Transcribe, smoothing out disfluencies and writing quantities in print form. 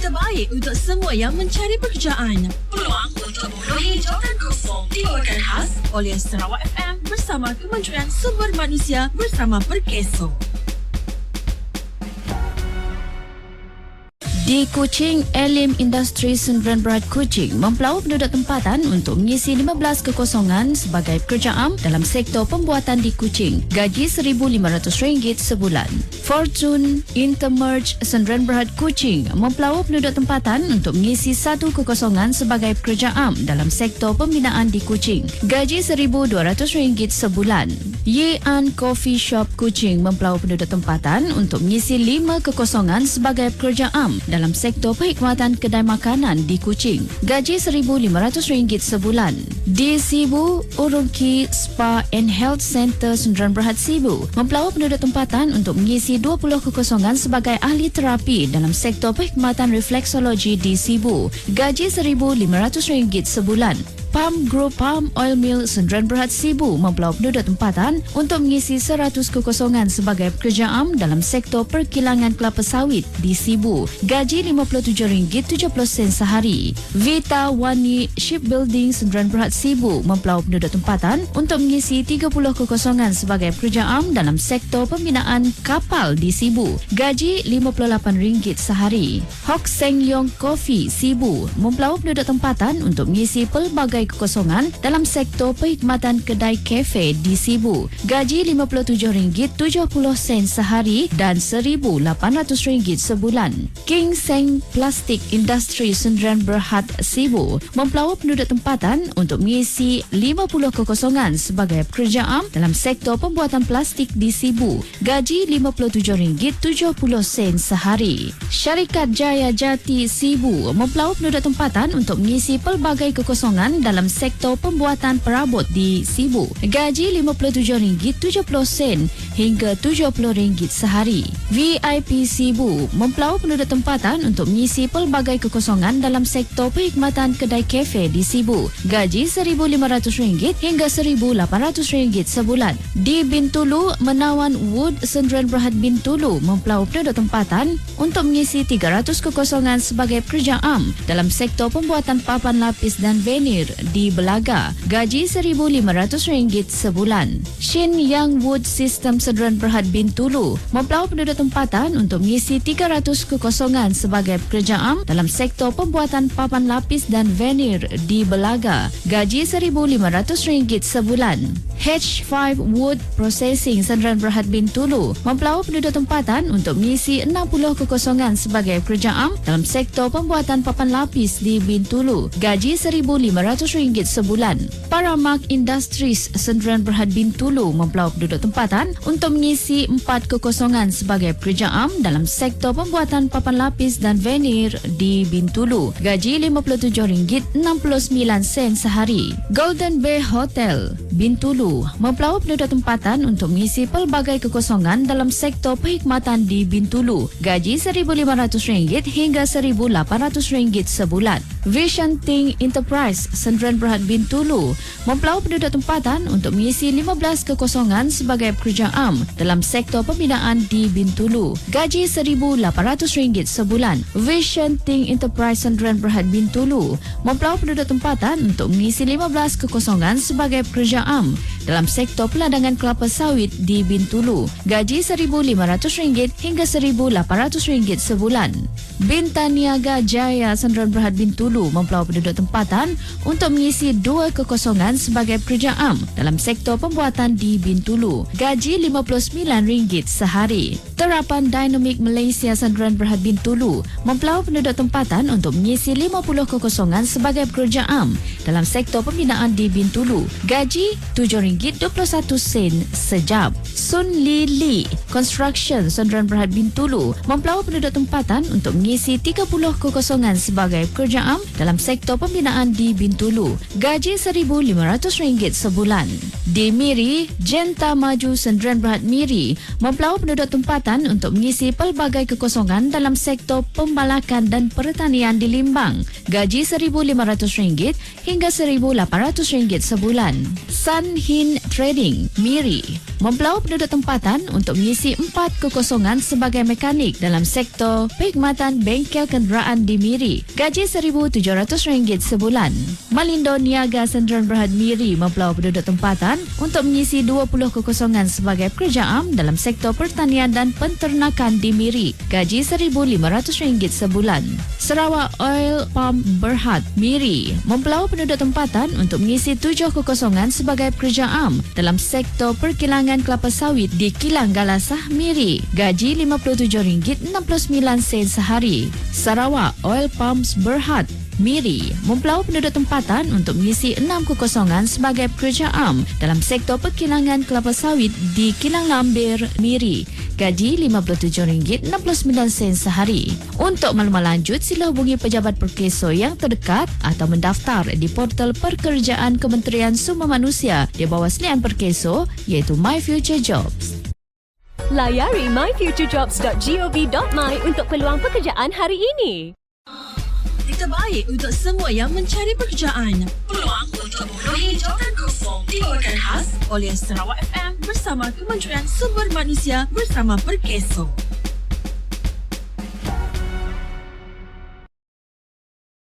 terbaik untuk semua yang mencari pekerjaan. Peluang untuk memenuhi jawatan kosong dikeluarkan khas oleh Sarawak FM bersama Kementerian Sumber Manusia bersama Perkeso. Di Kuching, Elim Industri Sdn Bhd Kuching mempelaup penduduk tempatan untuk mengisi 15 kekosongan sebagai pekerja am dalam sektor pembuatan di Kuching. Gaji RM1,500 sebulan. Fortune Intermerge Sdn Bhd Kuching mempelaup penduduk tempatan untuk mengisi 1 kekosongan sebagai pekerja am dalam sektor pembinaan di Kuching. Gaji RM1,200 sebulan. Ye-An Coffee Shop Kuching mempelaup penduduk tempatan untuk mengisi 5 kekosongan sebagai pekerja am dalam sektor perkhidmatan kedai makanan di Kuching. Gaji RM1,500 sebulan. Di Sibu, Urumqi Spa and Health Center Sdn Bhd Sibu mempelaup penduduk tempatan untuk mengisi 20 kekosongan sebagai ahli terapi dalam sektor perkhidmatan refleksologi di Sibu. Gaji RM1,500 sebulan. Palm Group Palm Oil Mill Sdn Bhd Sibu mempelaup penduduk tempatan untuk mengisi 100 kekosongan sebagai pekerja am dalam sektor perkilangan kelapa sawit di Sibu. Gaji RM57.70 sehari. Vita Wani Shipbuilding Sdn Bhd Sibu mempelaup penduduk tempatan untuk mengisi 30 kekosongan sebagai pekerja am dalam sektor pembinaan kapal di Sibu. Gaji RM58 sehari. Hock Seng Yong Coffee Sibu mempelaup penduduk tempatan untuk mengisi pelbagai kekosongan dalam sektor perkhidmatan kedai kafe di Sibu. Gaji RM57.70 sehari dan RM1,800 sebulan. King Seng Plastic Industry Sdn Bhd Sibu mempelaup penduduk tempatan untuk mengisi 50 kekosongan sebagai pekerja am dalam sektor pembuatan plastik di Sibu. Gaji RM57.70 sehari. Syarikat Jaya Jati Sibu mempelaup penduduk tempatan untuk mengisi pelbagai kekosongan dalam sektor pembuatan perabot di Sibu. Gaji RM57.70 hingga RM70 sehari. VIP Sibu mempelaup penduduk tempatan untuk mengisi pelbagai kekosongan dalam sektor perkhidmatan kedai kafe di Sibu. Gaji RM1,500 hingga RM1,800 sebulan. Di Bintulu, Menawan Wood Sdn Bhd Bintulu mempelaup penduduk tempatan untuk mengisi 300 kekosongan sebagai pekerja am dalam sektor pembuatan papan lapis dan venir di Belaga. Gaji RM1,500 sebulan. Shin Yang Wood System Sdn Bhd Bintulu mempelaup penduduk tempatan untuk mengisi 300 kekosongan sebagai pekerja am dalam sektor pembuatan papan lapis dan venir di Belaga. Gaji RM1,500 sebulan. H5 Wood Processing Sdn Bhd Bintulu mempelaup penduduk tempatan untuk mengisi 60 kekosongan sebagai pekerja am dalam sektor pembuatan papan lapis di Bintulu. Gaji RM1,500 sebulan. Paramak Industries Sdn Bhd Bintulu mempelaup penduduk tempatan untuk mengisi 4 kekosongan sebagai pekerja am dalam sektor pembuatan papan lapis dan venir di Bintulu. Gaji RM57.69 sehari. Golden Bay Hotel Bintulu mempelaup penduduk tempatan untuk mengisi pelbagai kekosongan dalam sektor perkhidmatan di Bintulu. Gaji RM1,500 hingga RM1,800 sebulan. Vision Ting Enterprise Sdn Bhd Bintulu mempelaup penduduk tempatan untuk mengisi 15 kekosongan sebagai pekerja am dalam sektor pembinaan di Bintulu. Gaji RM1,800 sebulan. Vision Ting Enterprise Sdn Bhd Bintulu mempelaup penduduk tempatan untuk mengisi 15 kekosongan sebagai pekerja am dalam sektor peladangan kelapa sawit di Bintulu. Gaji RM1,500 hingga RM1,800 sebulan. Bintan Niaga Jaya Sdn Bhd Bintulu mempelaup penduduk tempatan untuk mengisi 2 kekosongan sebagai pekerja am dalam sektor pembuatan di Bintulu. Gaji RM59 sehari. Terapan Dynamic Malaysia Sdn Bhd Bintulu mempelaup penduduk tempatan untuk mengisi 50 kekosongan sebagai pekerja am dalam sektor pembinaan di Bintulu. Gaji RM7.21 sejam. Sun Li Li Construction Sdn Bhd Bintulu mempelaup penduduk tempatan untuk mengisi 30 kekosongan sebagai pekerja am dalam sektor pembinaan di Bintulu. Gaji RM1,500 sebulan. Di Miri, Jenta Maju Sendirian Berhad Miri mempelaup penduduk tempatan untuk mengisi pelbagai kekosongan dalam sektor pembalakan dan pertanian di Limbang. Gaji RM1,500 hingga RM1,800 sebulan. Sun Hin Trading, Miri mempelaup penduduk tempatan untuk mengisi 4 kekosongan sebagai mekanik dalam sektor perkhidmatan bengkel kenderaan di Miri. Gaji RM1,700 sebulan. Malindo Niaga Sendirian Berhad Miri mempelaup penduduk tempatan untuk mengisi 20 kekosongan sebagai pekerja am dalam sektor pertanian dan penternakan di Miri. Gaji RM1,500 sebulan. Sarawak Oil Palm Berhad Miri mempelaup penduduk tempatan untuk mengisi 7 kekosongan sebagai pekerja am dalam sektor perkilangan kelapa sawit di Kilang Galasah Miri. Gaji RM57.69 sehari. Sarawak Oil Palms Berhad Miri mempelaup penduduk tempatan untuk mengisi 6 kekosongan sebagai pekerja am dalam sektor perkilangan kelapa sawit di Kilang Lambir Miri. Gaji RM57.69 sehari. Untuk maklumat lanjut, sila hubungi pejabat perkeso yang terdekat atau mendaftar di portal pekerjaan Kementerian Sumber Manusia di bawah selian perkeso iaitu My Future Jobs. Layari myfuturejobs.gov.my untuk peluang pekerjaan hari ini. Terbaik untuk semua yang mencari pekerjaan. Peluang untuk memenuhi jawatan kosong dibawakan khas oleh Sarawak FM bersama Kementerian Sumber Manusia bersama Perkeso.